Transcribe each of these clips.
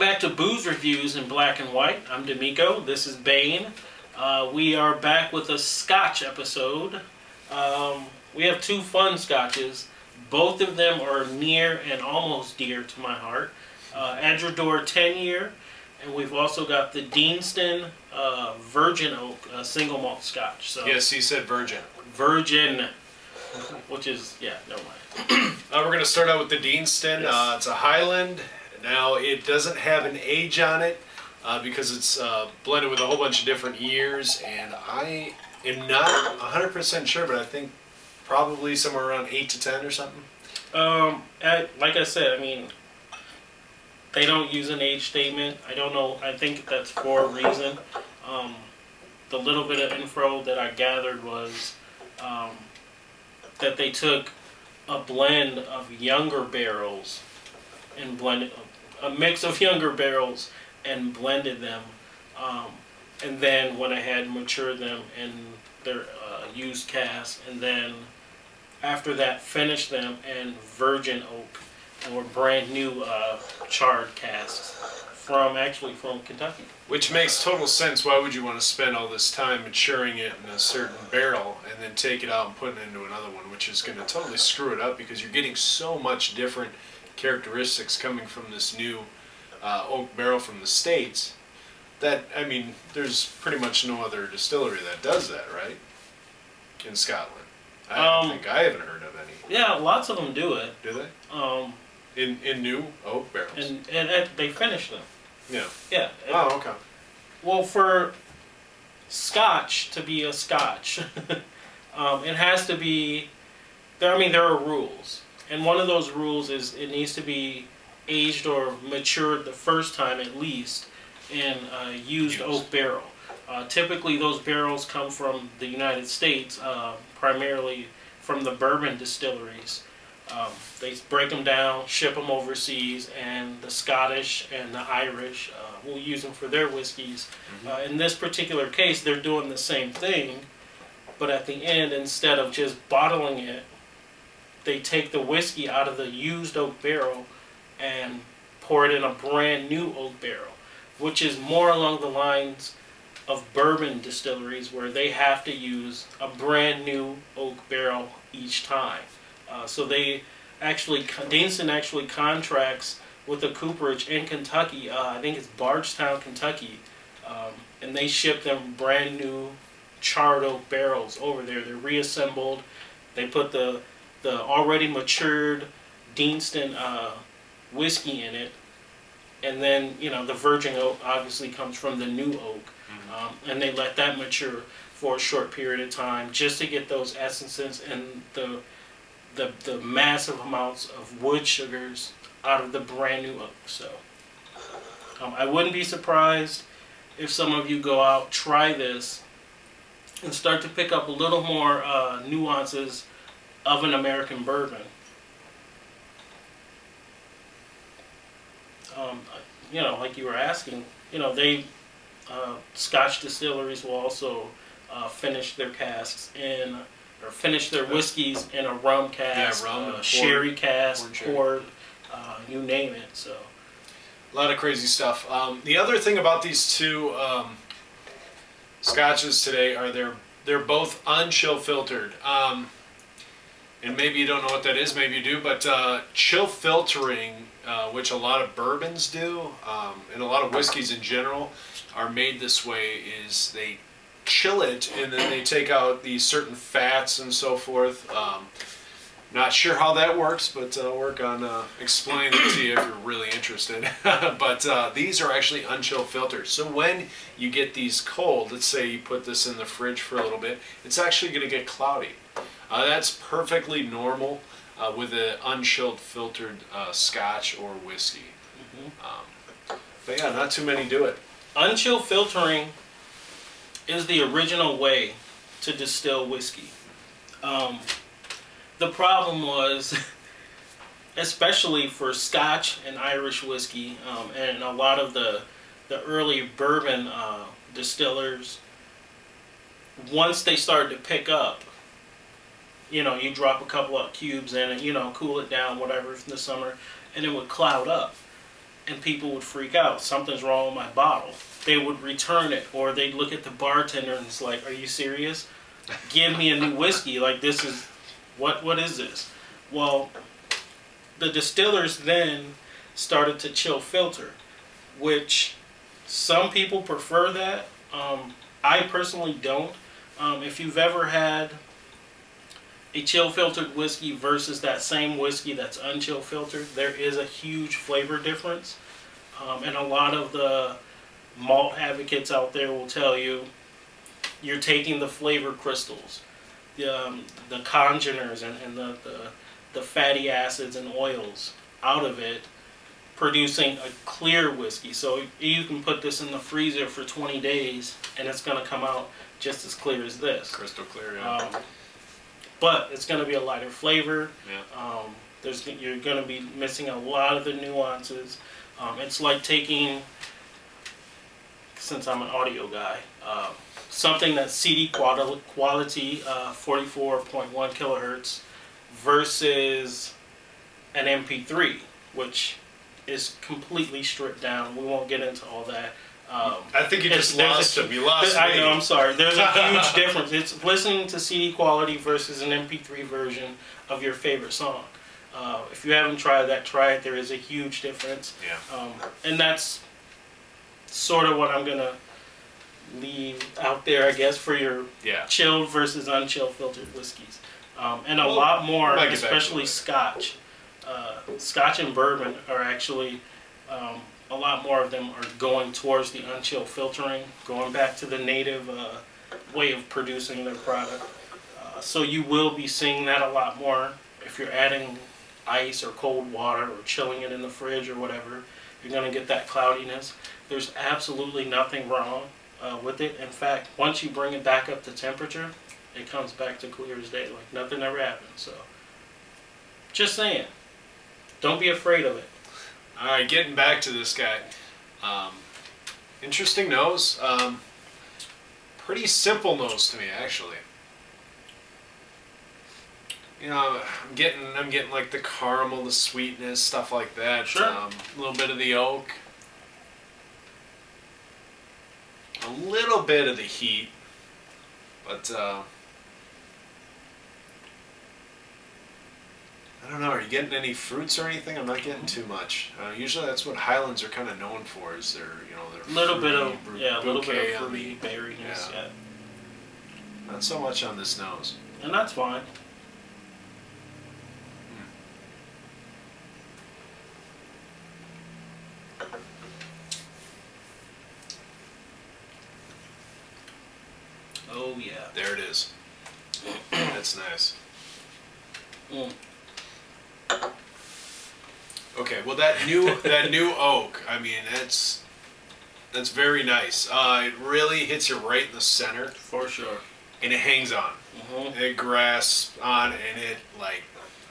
back to Booze Reviews in black and white. I'm Demeko. This is Bayne. We are back with a Scotch episode. We have two fun Scotches. Both of them are near and almost dear to my heart. Edradour 10-year, and we've also got the Deanston Virgin Oak single malt Scotch. So yes, he said virgin. Virgin, which is, yeah, never mind. We're going to start out with the Deanston. Yes. It's a Highland. Now, it doesn't have an age on it because it's blended with a whole bunch of different years, and I am not 100% sure, but I think probably somewhere around 8 to 10 or something. Like I said, I mean, they don't use an age statement. I don't know. I think that's for a reason. The little bit of info that I gathered was that they took a blend of younger barrels and blended a mix of younger barrels and blended them, and then went ahead and matured them in their used casks, and then after that finished them in virgin oak or brand new charred casks from Kentucky. Which makes total sense. Why would you want to spend all this time maturing it in a certain barrel and then take it out and put it into another one, which is going to totally screw it up because you're getting so much different characteristics coming from this new oak barrel from the States that, I mean, there's pretty much no other distillery that does that, right? In Scotland. I haven't heard of any. Yeah, lots of them do it. Do they? In new oak barrels? And they finish them. Yeah. Yeah. Oh, okay. Well, for Scotch to be a Scotch, it has to be, there are rules. And one of those rules is it needs to be aged or matured the first time at least in a used oak barrel. Typically those barrels come from the United States, primarily from the bourbon distilleries. They break them down, ship them overseas, and the Scottish and the Irish will use them for their whiskeys. In this particular case, they're doing the same thing, but at the end, instead of just bottling it, they take the whiskey out of the used oak barrel and pour it in a brand new oak barrel, which is more along the lines of bourbon distilleries where they have to use a brand new oak barrel each time. So Deanston actually contracts with a cooperage in Kentucky, I think it's Bardstown, Kentucky, and they ship them brand new charred oak barrels over there. They're reassembled. They put the already matured Deanston whiskey in it, and then the virgin oak obviously comes from the new oak, and they let that mature for a short period of time just to get those essences and the massive amounts of wood sugars out of the brand new oak. So I wouldn't be surprised if some of you go out, try this, and start to pick up a little more nuances of an American bourbon. Like you were asking, Scotch distilleries will also finish their casks or finish their whiskeys in a rum cask, sherry cask, port, you name it. So a lot of crazy stuff. The other thing about these two Scotches today are they're both unchill filtered. And maybe you don't know what that is, maybe you do, but chill filtering, which a lot of bourbons do, and a lot of whiskeys in general are made this way, is they chill it and then they take out these certain fats and so forth. Not sure how that works, but I'll work on explaining it to you if you're really interested. But these are actually unchill filters. So when you get these cold, let's say you put this in the fridge for a little bit, it's actually going to get cloudy. That's perfectly normal with an unchilled filtered Scotch or whiskey. But yeah, not too many do it. Unchill filtering is the original way to distill whiskey. The problem was, especially for Scotch and Irish whiskey, and a lot of the early bourbon distillers, once they started to pick up, you drop a couple of cubes in it, cool it down, whatever, in the summer, and it would cloud up. and people would freak out. Something's wrong with my bottle. They would return it, or they'd look at the bartender and it's like, "Are you serious? Give me a new whiskey. Like, this is what is this?" Well, the distillers then started to chill filter, which some people prefer that. I personally don't. If you've ever had a chill filtered whiskey versus that same whiskey that's unchill filtered, there is a huge flavor difference. And a lot of the malt advocates out there will tell you you're taking the flavor crystals, the congeners and the fatty acids and oils out of it, producing a clear whiskey. So you can put this in the freezer for 20 days and it's going to come out just as clear as this. Crystal clear, yeah. But it's going to be a lighter flavor. Yeah. You're going to be missing a lot of the nuances. It's like taking, since I'm an audio guy, something that's CD quality, 44.1 kilohertz, versus an MP3, which is completely stripped down. We won't get into all that. I think you just lost him. You lost me. I know, I'm sorry. There's a huge difference. It's listening to CD quality versus an MP3 version of your favorite song. If you haven't tried that, try it. There is a huge difference. Yeah. And that's sort of what I'm going to leave out there, I guess, for your chilled versus unchilled filtered whiskeys. And a lot more, especially Scotch. Scotch and bourbon are actually, a lot more of them are going towards the unchill filtering, going back to the native way of producing their product. So you will be seeing that a lot more. If you're adding ice or cold water or chilling it in the fridge or whatever, you're going to get that cloudiness. There's absolutely nothing wrong with it. In fact, once you bring it back up to temperature, it comes back to clear as day, like nothing ever happened. So, just saying, don't be afraid of it. All right, getting back to this guy. Interesting nose. Pretty simple nose to me, actually. You know, I'm getting like the caramel, the sweetness, stuff like that. Sure. A little bit of the oak. A little bit of the heat. But, I don't know, are you getting any fruits or anything? I'm not getting too much. Usually that's what Highlands are kind of known for, is their, their little bit of bouquet fruity berryness. Yeah. Not so much on this nose. And that's fine. Oh yeah. There it is. That's nice. Okay, well that new oak, I mean that's very nice. It really hits you right in the center. For sure. And it hangs on. It grasps on, and it, like,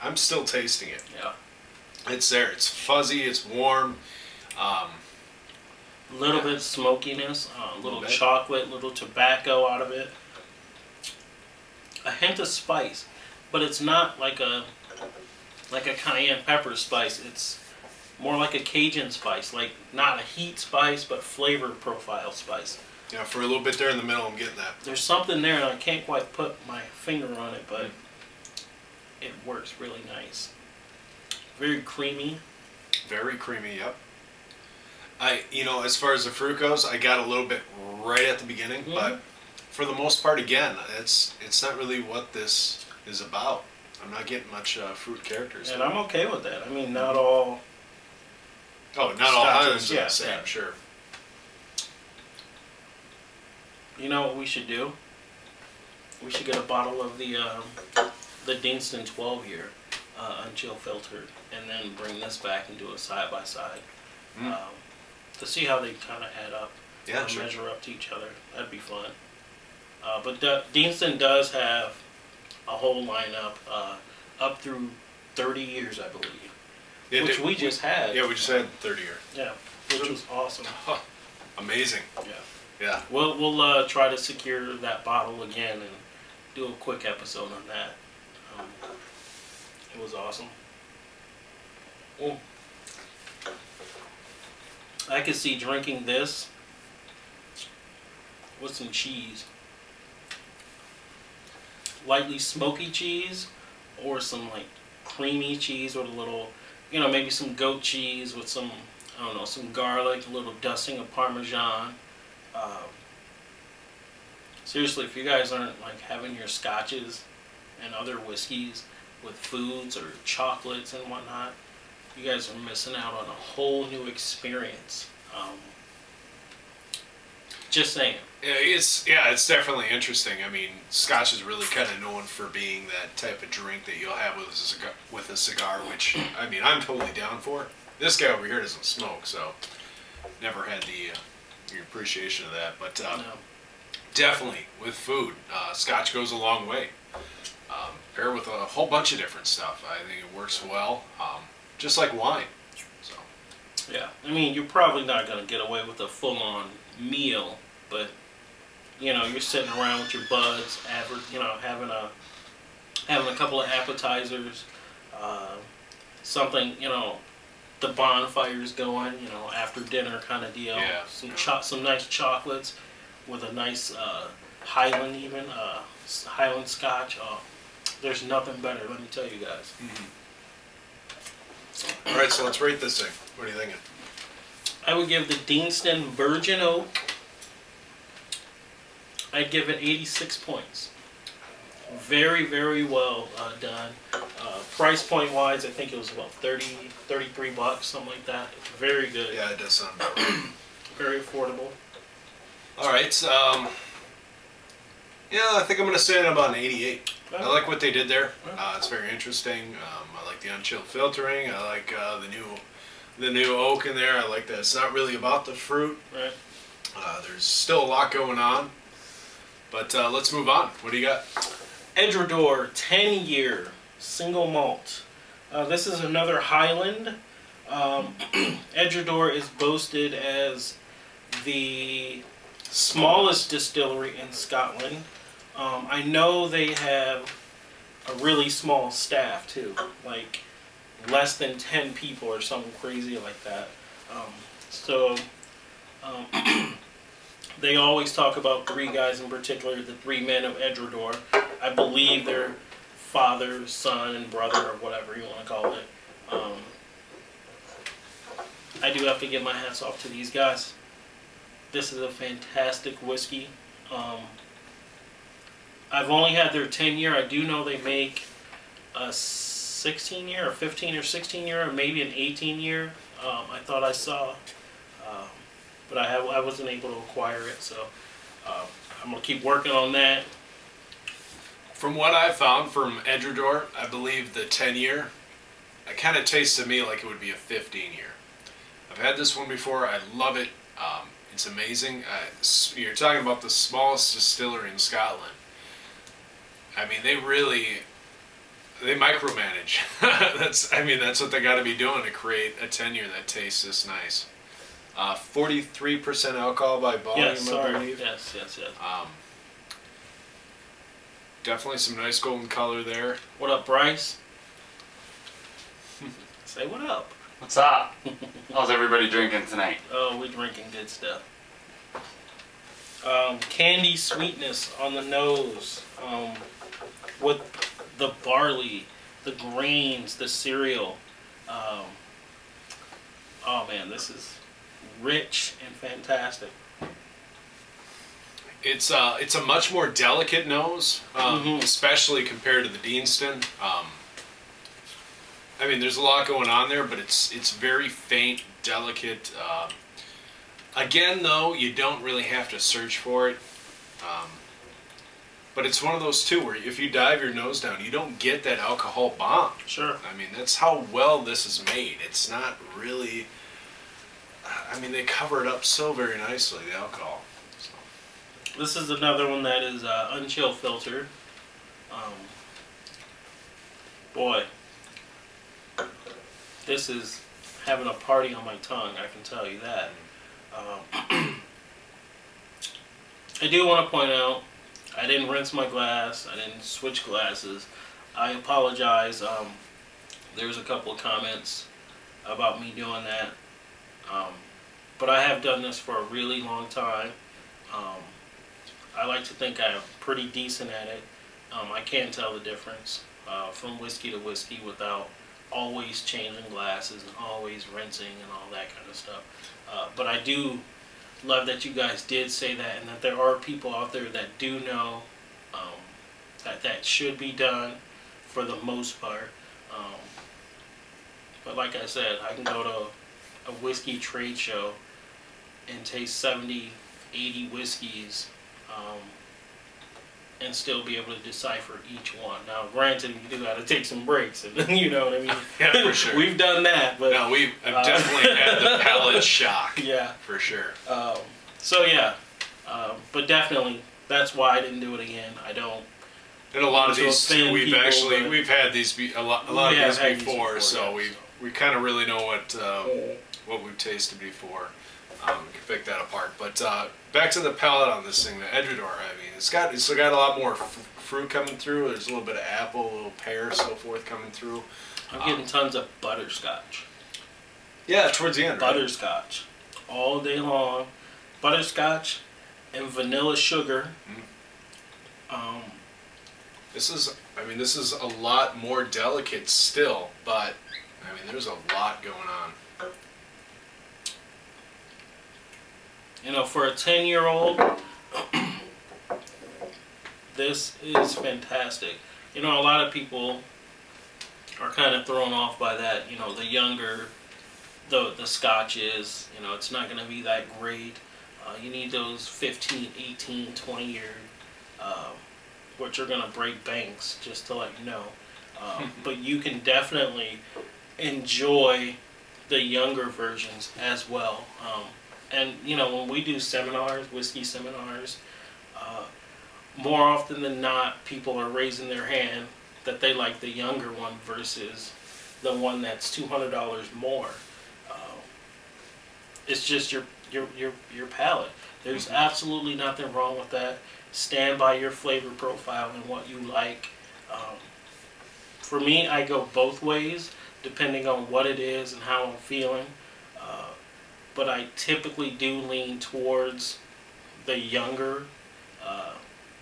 I'm still tasting it. Yeah. It's there. It's fuzzy. It's warm. A little bit of smokiness, a little chocolate, little tobacco out of it. A hint of spice, but it's not like a cayenne pepper spice. It's more like a Cajun spice, like not a heat spice, but flavor profile spice. Yeah, for a little bit there in the middle, I'm getting that. There's something there, and I can't quite put my finger on it, but it works really nice. Very creamy. Very creamy, yep. As far as the fruit goes, I got a little bit right at the beginning, but for the most part, again, it's not really what this is about. I'm not getting much fruit characters. And I'm okay with that. I mean, not all. Oh, not all Highlands are the same, yeah. Sure. You know what we should do? We should get a bottle of the Deanston 12 year unchill filtered, and then bring this back and do a side by side to see how they kind of add up. Yeah, and sure. Measure up to each other. That'd be fun. But Deanston does have a whole lineup up through 30 years, I believe. Yeah, which we just had. Yeah, we just had 30 year. Yeah, which was awesome. Amazing. Yeah. Yeah. We'll try to secure that bottle again and do a quick episode on that. It was awesome. I could see drinking this with some cheese. Lightly smoky cheese, or some like creamy cheese with a little, you know, maybe some goat cheese with some, I don't know, some garlic, a little dusting of Parmesan. Seriously, if you guys aren't like having your scotches and other whiskeys with foods or chocolates and whatnot, you guys are missing out on a whole new experience. Just saying. It's definitely interesting. I mean, Scotch is really kind of known for being that type of drink that you'll have with a cigar, which, I mean, I'm totally down for. This guy over here doesn't smoke, so never had the appreciation of that. But No. definitely with food, Scotch goes a long way. Pair with a whole bunch of different stuff. I think it works well, just like wine. So. Yeah, I mean, you're probably not going to get away with a full-on meal, but you know, you're sitting around with your buds, you know, having a couple of appetizers, something, you know, the bonfire's going, you know, after dinner kind of deal. Yeah. Some nice chocolates with a nice Highland Highland Scotch. Oh, there's nothing better. Let me tell you guys. All right, so let's rate this thing. What are you thinking? I would give the Deanston Virgin Oak, I'd give it 86 points. Very, very well done. Price point wise, I think it was about 33 bucks, something like that. Very good. Yeah, it does sound about right. Very affordable. All right, yeah, I think I'm going to say it about an 88. I like what they did there. It's very interesting. I like the unchilled filtering. I like the new oak in there. I like that it's not really about the fruit. Right. There's still a lot going on. But let's move on. What do you got? Edradour 10-year single malt. This is another Highland. Edradour is boasted as the smallest distillery in Scotland. I know they have a really small staff too, like less than 10 people or something crazy like that. They always talk about three guys in particular, the three men of Edradour. I believe they're father, son, and brother, or whatever you want to call it. I do have to give my hats off to these guys. This is a fantastic whiskey. I've only had their 10-year. I do know they make a 16-year, or 15 or 16-year, or maybe an 18-year. I thought I saw, but I wasn't able to acquire it. So I'm gonna keep working on that. From what I found from Edradour, I believe the 10-year, it kind of tastes to me like it would be a 15-year. I've had this one before. I love it. It's amazing. You're talking about the smallest distillery in Scotland. I mean, they micromanage. That's what they got to be doing to create a 10-year that tastes this nice. 43% alcohol by volume, Yes, sorry. I believe. Yes. Definitely some nice golden color there. What up, Bryce? Say what up. What's up? How's everybody drinking tonight? Oh, we're drinking good stuff. Candy sweetness on the nose, with the barley, the grains, the cereal. Oh man, this is rich and fantastic. It's a much more delicate nose, especially compared to the Deanston. I mean, there's a lot going on there, but it's very faint, delicate. Again, though, you don't really have to search for it. But it's one of those, too, where if you dive your nose down, you don't get that alcohol bomb. Sure. I mean, that's how well this is made. It's not really... I mean, they cover it up so very nicely, the alcohol. So. This is another one that is unchill filtered. Boy, this is having a party on my tongue, I can tell you that. I do want to point out, I didn't rinse my glass, I didn't switch glasses. I apologize. There's a couple of comments about me doing that. but I have done this for a really long time. I like to think I'm pretty decent at it. I can tell the difference from whiskey to whiskey without always changing glasses and always rinsing and all that kind of stuff. But I do love that you guys did say that, and that there are people out there that do know that should be done for the most part. But like I said, I can go to a whiskey trade show and taste 70, 80 whiskeys and still be able to decipher each one. Now, granted, you do got to take some breaks, and you know what I mean. Yeah, for sure. We've done that, but no, I've definitely had the palate shock. Yeah, for sure. So yeah, but definitely that's why I didn't do it again. I don't. And a lot of these too, we've had these a lot of these before, so we kind of really know what we've tasted before. We can pick that apart. But back to the palate on this thing, the Edradour. I mean, it's still got a lot more fruit coming through. There's a little bit of apple, a little pear, so forth coming through. I'm getting tons of butterscotch. Yeah, towards the end. Butterscotch, all day long. Butterscotch and vanilla sugar. Mm-hmm. This is a lot more delicate still, but I mean, there's a lot going on. You know, for a 10-year-old, this is fantastic. You know, a lot of people are kind of thrown off by that. You know, the younger the scotches, you know, it's not going to be that great. You need those 15, 18, 20-year, which are going to break banks, just to let you know. But you can definitely enjoy the younger versions as well. And, you know, when we do seminars, whiskey seminars, more often than not, people are raising their hand that they like the younger one versus the one that's $200 more. It's just your palate. There's absolutely nothing wrong with that. Stand by your flavor profile and what you like. For me, I go both ways, depending on what it is and how I'm feeling. But I typically do lean towards the younger,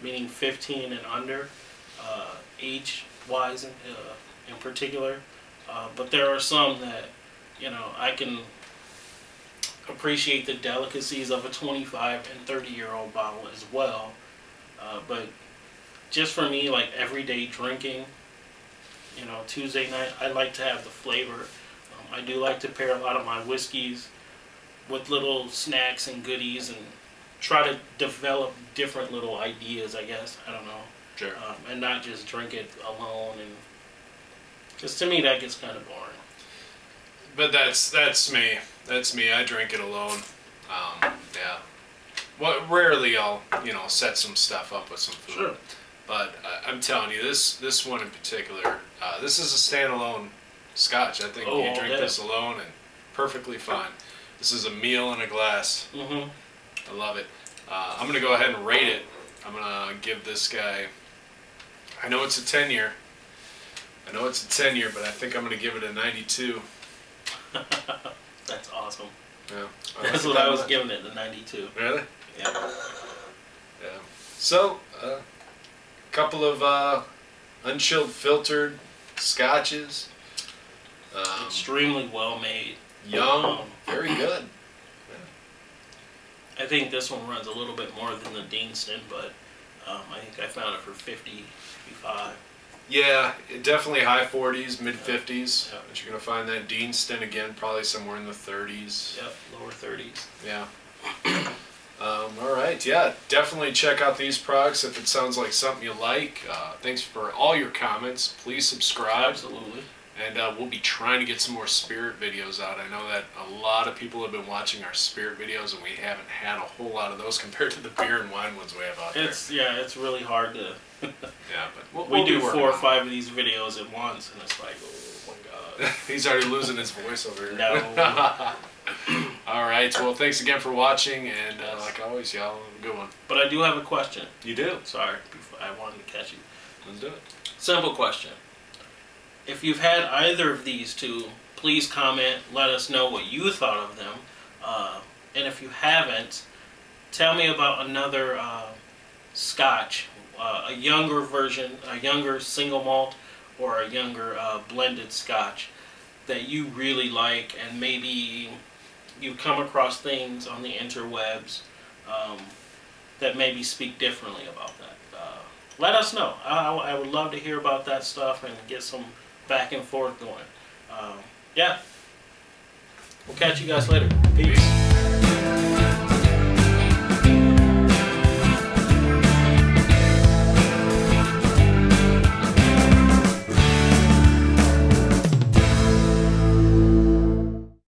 meaning 15 and under, age-wise in particular. But there are some that, you know, I can appreciate the delicacies of a 25 and 30-year-old bottle as well. But just for me, like everyday drinking, you know, Tuesday night, I like to have the flavor. I do like to pair a lot of my whiskeys with little snacks and goodies and try to develop different little ideas, I guess. I don't know. Sure. And not just drink it alone. And because to me, that gets kind of boring. But that's me. That's me. I drink it alone. Yeah. Well, rarely I'll, you know, set some stuff up with some food. Sure. But I'm telling you, this one in particular, this is a standalone Scotch. I think you drink this alone and perfectly fine. This is a meal in a glass. Mm-hmm. I love it. I'm going to go ahead and rate it. I'm going to give this guy, I know it's a 10-year. I know it's a 10-year, but I think I'm going to give it a 92. That's awesome. Yeah. That's what I was giving it, the 92. Really? Yeah. Yeah. So, a couple of unchilled filtered Scotches. Extremely well made. Young. Very good. I think this one runs a little bit more than the Deanston, but I think I found it for 50, 55. Yeah, definitely high 40s, mid 50s. Yep. But you're going to find that Deanston again, probably somewhere in the 30s. Yep, lower 30s. Yeah. All right, yeah, definitely check out these products if it sounds like something you like. Thanks for all your comments. Please subscribe. Absolutely. And we'll be trying to get some more spirit videos out. I know that a lot of people have been watching our spirit videos, and we haven't had a whole lot of those compared to the beer and wine ones we have out there. It's really hard to. Yeah, but we do 4 or 5 of these videos at once, and it's like, oh my god. He's already losing his voice over here. No. All right, well, thanks again for watching, and like always, y'all have a good one. But I do have a question. You do? Sorry, I wanted to catch you. Let's do it. Simple question. If you've had either of these two, please comment. Let us know what you thought of them. And if you haven't, tell me about another Scotch, a younger version, a younger single malt, or a younger blended Scotch that you really like, and maybe you come across things on the interwebs that maybe speak differently about that. Let us know. I would love to hear about that stuff and get some back and forth going. Yeah. We'll catch you guys later. Peace.